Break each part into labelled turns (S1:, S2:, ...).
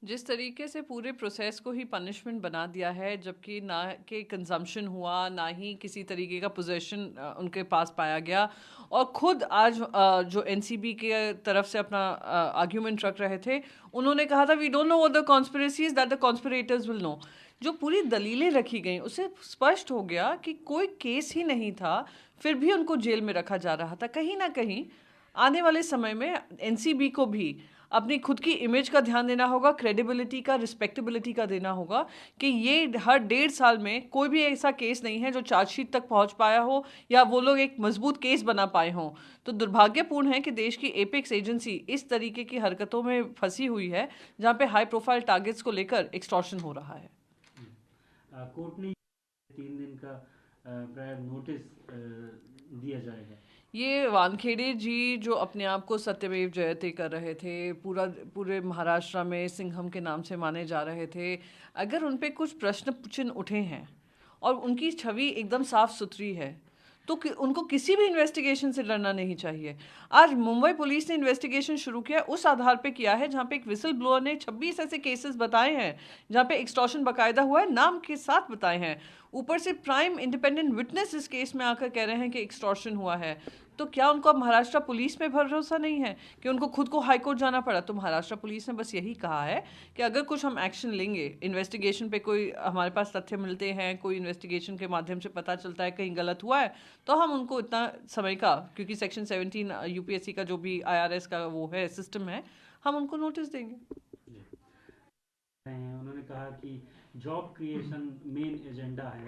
S1: जिस तरीके से पूरे प्रोसेस को ही पनिशमेंट बना दिया है, जबकि ना कि कंजम्पशन हुआ, ना ही किसी तरीके का पोजेशन उनके पास पाया गया। और खुद आज जो एनसीबी के तरफ से अपना आर्ग्यूमेंट रख रहे थे, उन्होंने कहा था we don't know what the conspiracies that the conspirators will know. जो पूरी दलीलें रखी गई उससे स्पष्ट हो गया कि कोई केस ही नहीं था, फिर भी उनको जेल में रखा जा रहा था। कहीं ना कहीं आने वाले समय में एनसीबी को भी अपनी खुद की इमेज का ध्यान देना होगा, क्रेडिबिलिटी का, रिस्पेक्टेबिलिटी का देना होगा कि ये हर 1.5 साल में कोई भी ऐसा केस नहीं है जो चार्जशीट तक पहुंच पाया हो या वो लोग एक मजबूत केस बना पाए हों। तो दुर्भाग्यपूर्ण है कि देश की एपेक्स एजेंसी इस तरीके की हरकतों में फंसी हुई है जहां पे हाई प्रोफाइल टारगेट्स को लेकर एक्सटॉर्शन हो रहा है।
S2: कोर्ट ने 3 दिन का प्रायर नोटिस दिया जाएगा।
S1: ये वानखेड़े जी जो अपने आप को सत्यमेव जयते कर रहे थे, पूरे महाराष्ट्र में सिंघम के नाम से माने जा रहे थे, अगर उन पे कुछ प्रश्न चिन्ह उठे हैं और उनकी छवि एकदम साफ सुथरी है तो उनको किसी भी इन्वेस्टिगेशन से डरना नहीं चाहिए। आज मुंबई पुलिस ने इन्वेस्टिगेशन शुरू किया, उस आधार पे किया है जहाँ पे एक विसल ब्लोअर ने 26 ऐसे केसेस बताए हैं जहाँ पे एक्सटॉर्शन बाकायदा हुआ है, नाम के साथ बताए हैं। ऊपर से प्राइम इंडिपेंडेंट विटनेस इस केस में आकर कह रहे हैं कि एक्सटॉर्शन हुआ है। तो क्या उनको अब महाराष्ट्र पुलिस में भरोसा नहीं है कि उनको खुद को हाईकोर्ट जाना पड़ा? तो महाराष्ट्र पुलिस ने बस यही कहा है कि अगर कुछ हम एक्शन लेंगे, इन्वेस्टिगेशन पे कोई हमारे पास तथ्य मिलते हैं, कोई इन्वेस्टिगेशन के माध्यम से पता चलता है कहीं गलत हुआ है, तो हम उनको इतना समय का, क्योंकि सेक्शन 17 यूपीएससी का जो भी आईआरएस का वो है सिस्टम है, हम उनको नोटिस देंगे।
S2: उन्होंने कहा कि जॉब क्रिएशन मेन एजेंडा है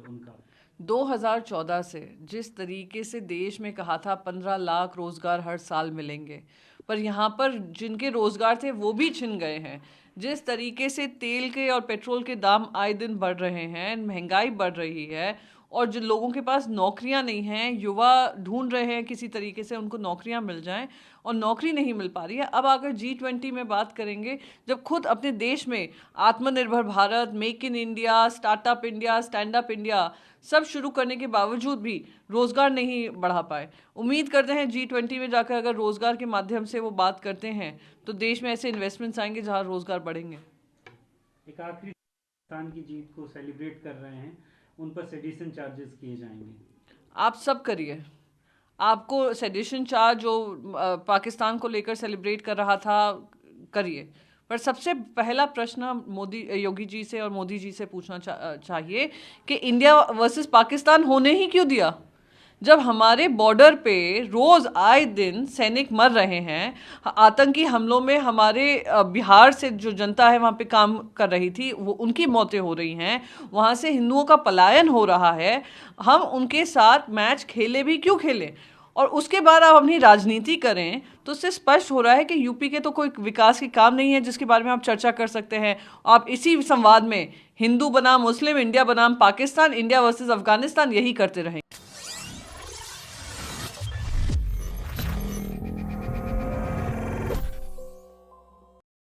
S2: उनका।
S1: 2014 से जिस तरीके से देश में कहा था 15 लाख रोजगार हर साल मिलेंगे, पर यहाँ पर जिनके रोजगार थे वो भी छिन गए हैं। जिस तरीके से तेल के और पेट्रोल के दाम आए दिन बढ़ रहे हैं, महंगाई बढ़ रही है और जिन लोगों के पास नौकरियां नहीं हैं, युवा ढूंढ रहे हैं किसी तरीके से उनको नौकरियां मिल जाएं और नौकरी नहीं मिल पा रही है। अब अगर G20 में बात करेंगे, जब खुद अपने देश में आत्मनिर्भर Bharat, make in India, startup India, stand up India सब शुरू करने के बावजूद भी रोजगार नहीं बढ़ा पाए। उम्मीद करते हैं G20 में जाकर अगर रोजगार के माध्यम से वो बात करते हैं तो देश में ऐसे इन्वेस्टमेंट्स आएंगे जहां रोजगार बढ़ेंगे।
S2: एक आखिरी, पाकिस्तान की जीत को सेलिब्रेट कर रहे हैं, उन पर सेडिशन चार्जेस किए जाएंगे।
S1: आप सब करिए, आपको सेडिशन चार्ज जो पाकिस्तान को लेकर सेलिब्रेट कर रहा था करिए, पर सबसे पहला प्रश्न योगी जी से और मोदी जी से पूछना चाहिए कि इंडिया वर्सेस पाकिस्तान होने ही क्यों दिया, जब हमारे बॉर्डर पे रोज आए दिन सैनिक मर रहे हैं। आतंकी हमलों में हमारे बिहार से जो जनता है वहाँ पे काम कर रही थी, वो उनकी मौतें हो रही हैं, वहाँ से हिंदुओं का पलायन हो रहा है, हम उनके साथ मैच खेले भी क्यों खेलें? और उसके बाद आप अपनी राजनीति करें तो उससे स्पष्ट हो रहा है कि यूपी के तो कोई विकास के काम नहीं है जिसके बारे में आप चर्चा कर सकते हैं। आप इसी संवाद में हिंदू बनाम मुस्लिम, इंडिया बनाम पाकिस्तान, इंडिया वर्सेस अफगानिस्तान यही करते रहें।